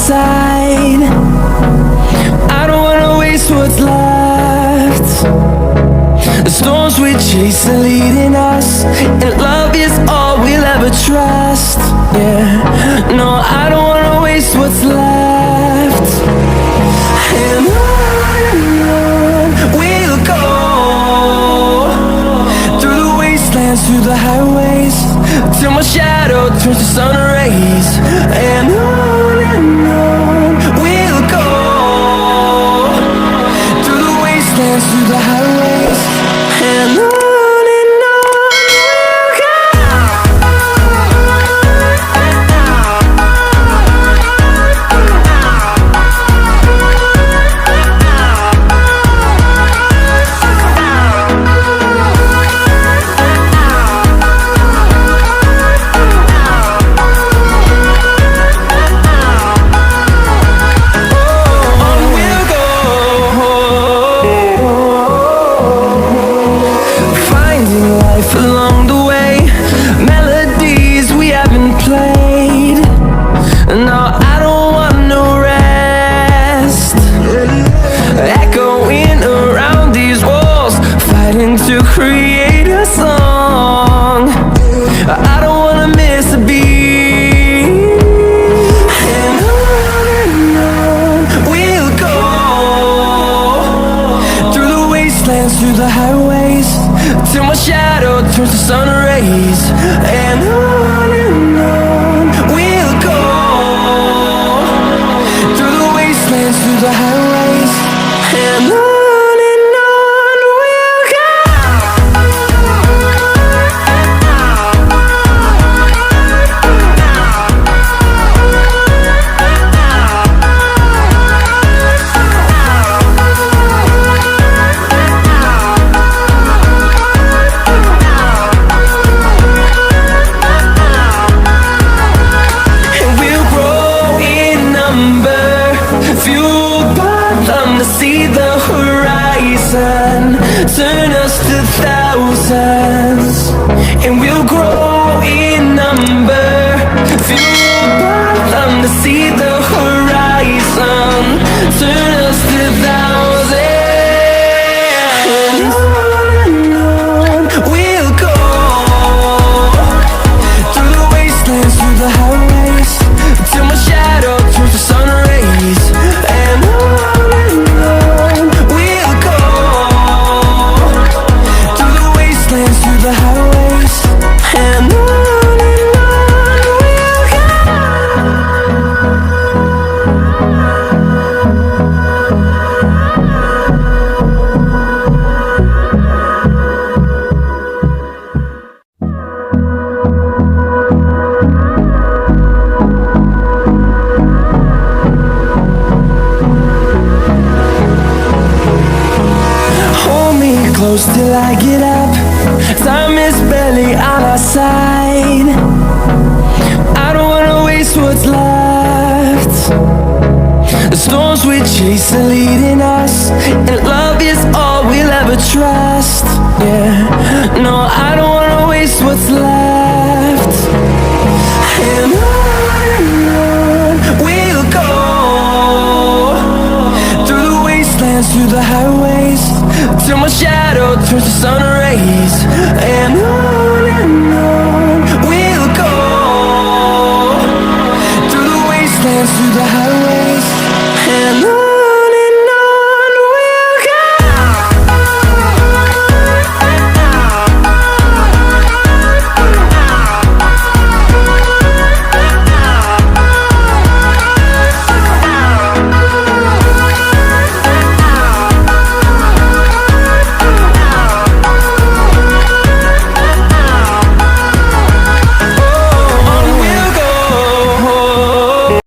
side. I don't wanna waste what's left. The storms we chase are leading us, and love is all we'll ever trust. Yeah, no, I don't wanna waste what's left. And on we'll go, through the wastelands, through the highways, till my shadow turns to sun rays. And on we'll go, through the wastelands, through the highways, and on. To create a song, I don't wanna miss a beat. And on we'll go, through the wastelands, through the highways, till my shadow turns to sun rays. And on we'll go, through the wastelands, through the highways, and on. Turn us to thousands, and we'll grow in number, fueled by them to see the horizon. Turn us to thousands, and on we'll go, through the wastelands, through the highways, till my shadow turns to sun rays. And on we'll go, through the highways, and on we'll go. Hold me close till I get up. Time is barely on our side. I don't wanna waste what's left. The storms we chase are leading us, and love is all we'll ever trust. Yeah, no, I don't wanna waste what's left.